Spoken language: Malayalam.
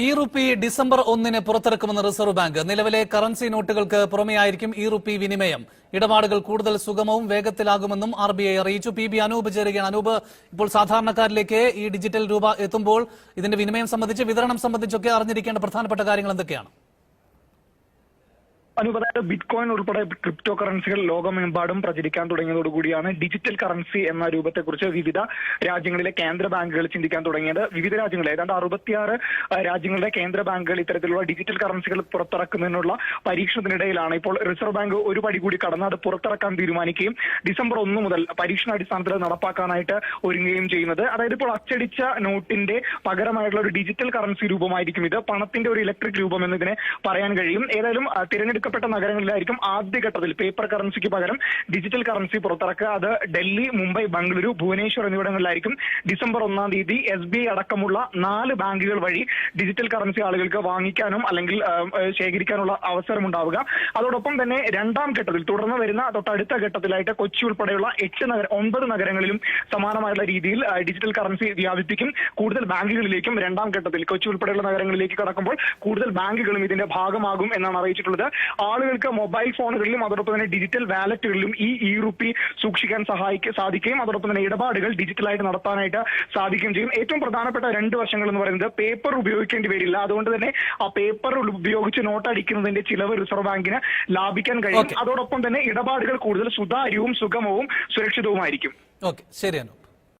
ഇ-റുപ്പി ഡിസംബർ 1 പുറത്തിറക്കുമെന്ന് റിസർവ് ബാങ്ക്. നിലവിലെ കറൻസി നോട്ടുകൾക്ക് പുറമെയായിരിക്കും ഇ-റുപ്പി വിനിമയം. ഇടപാടുകൾ കൂടുതൽ സുഗമവും വേഗത്തിലാകുമെന്നും RBI അറിയിച്ചു. PB അനൂപ് ചേരുകയാണ്. അനൂപ്, ഇപ്പോൾ സാധാരണക്കാരിലേക്ക് ഈ ഡിജിറ്റൽ രൂപ എത്തുമ്പോൾ ഇതിന്റെ വിനിമയം സംബന്ധിച്ച്, വിതരണം സംബന്ധിച്ചൊക്കെ അറിഞ്ഞിരിക്കേണ്ട പ്രധാനപ്പെട്ട കാര്യങ്ങൾ എന്തൊക്കെയാണ്? അതായത് ബിറ്റ്കോയിൻ ഉൾപ്പെടെ ക്രിപ്റ്റോ കറൻസികൾ ലോകമെമ്പാടും പ്രചരിക്കാൻ തുടങ്ങിയതോടുകൂടിയാണ് ഡിജിറ്റൽ കറൻസി എന്ന രൂപത്തെക്കുറിച്ച് വിവിധ രാജ്യങ്ങളിലെ കേന്ദ്ര ബാങ്കുകൾ ചിന്തിക്കാൻ തുടങ്ങിയത്. വിവിധ രാജ്യങ്ങൾ, ഏതാണ്ട് 66 രാജ്യങ്ങളുടെ കേന്ദ്ര ബാങ്കുകൾ ഇത്തരത്തിലുള്ള ഡിജിറ്റൽ കറൻസികൾ പുറത്തിറക്കുന്നതിനുള്ള പരീക്ഷണത്തിനിടയിലാണ് ഇപ്പോൾ റിസർവ് ബാങ്ക് ഒരു പടി കൂടി കടന്ന് അത് പുറത്തിറക്കാൻ തീരുമാനിക്കുകയും ഡിസംബർ 1 മുതൽ പരീക്ഷണാടിസ്ഥാനത്തിൽ നടപ്പാക്കാനായിട്ട് ഒരുങ്ങുകയും ചെയ്യുന്നത്. അതായത് ഇപ്പോൾ അച്ചടിച്ച നോട്ടിന്റെ പകരമായിട്ടുള്ള ഒരു ഡിജിറ്റൽ കറൻസി രൂപമായിരിക്കും ഇത്. പണത്തിന്റെ ഒരു ഇലക്ട്രിക് രൂപം എന്നതിനെ പറയാൻ കഴിയും. ഏതായാലും തിരഞ്ഞെടുക്കപ്പെട്ട നഗരങ്ങളിലായിരിക്കും ആദ്യഘട്ടത്തിൽ പേപ്പർ കറൻസിക്ക് പകരം ഡിജിറ്റൽ കറൻസി പുറത്തിറക്കുക. അത് ഡൽഹി, മുംബൈ, ബംഗളൂരു, ഭുവനേശ്വർ എന്നിവിടങ്ങളിലായിരിക്കും. ഡിസംബർ 1 തീയതി SBI അടക്കമുള്ള 4 ബാങ്കുകൾ വഴി ഡിജിറ്റൽ കറൻസി ആളുകൾക്ക് വാങ്ങിക്കാനും അല്ലെങ്കിൽ ശേഖരിക്കാനുള്ള അവസരമുണ്ടാവുക. അതോടൊപ്പം തന്നെ രണ്ടാം ഘട്ടത്തിൽ തുടർന്ന് വരുന്ന തൊട്ടടുത്ത ഘട്ടത്തിലായിട്ട് കൊച്ചി ഉൾപ്പെടെയുള്ള 9 നഗരങ്ങളിലും സമാനമായുള്ള രീതിയിൽ ഡിജിറ്റൽ കറൻസി വ്യാപിപ്പിക്കും. കൂടുതൽ ബാങ്കുകളിലേക്കും രണ്ടാം ഘട്ടത്തിൽ കൊച്ചി ഉൾപ്പെടെയുള്ള നഗരങ്ങളിലേക്ക് കടക്കുമ്പോൾ കൂടുതൽ ബാങ്കുകളും ഇതിന്റെ ഭാഗമാകും എന്നാണ് അറിയിച്ചിട്ടുള്ളത്. ആളുകൾക്ക് മൊബൈൽ ഫോണുകളിലും അതോടൊപ്പം തന്നെ ഡിജിറ്റൽ വാലറ്റുകളിലും ഈ ഇ-റുപ്പി സൂക്ഷിക്കാൻ സാധിക്കുകയും അതോടൊപ്പം തന്നെ ഇടപാടുകൾ ഡിജിറ്റലായിട്ട് നടത്താനായിട്ട് സാധിക്കുകയും ചെയ്യും. ഏറ്റവും പ്രധാനപ്പെട്ട 2 വശങ്ങൾ എന്ന് പറയുന്നത് പേപ്പർ ഉപയോഗിക്കേണ്ടി വരില്ല. അതുകൊണ്ട് തന്നെ ആ പേപ്പർ ഉപയോഗിച്ച് നോട്ട് അടിക്കുന്നതിന്റെ ചിലവ് റിസർവ് ബാങ്കിന് ലാഭിക്കാൻ കഴിയും. അതോടൊപ്പം തന്നെ ഇടപാടുകൾ കൂടുതൽ സുതാര്യവും സുഗമവും സുരക്ഷിതവുമായിരിക്കും. ശരിയാണ്.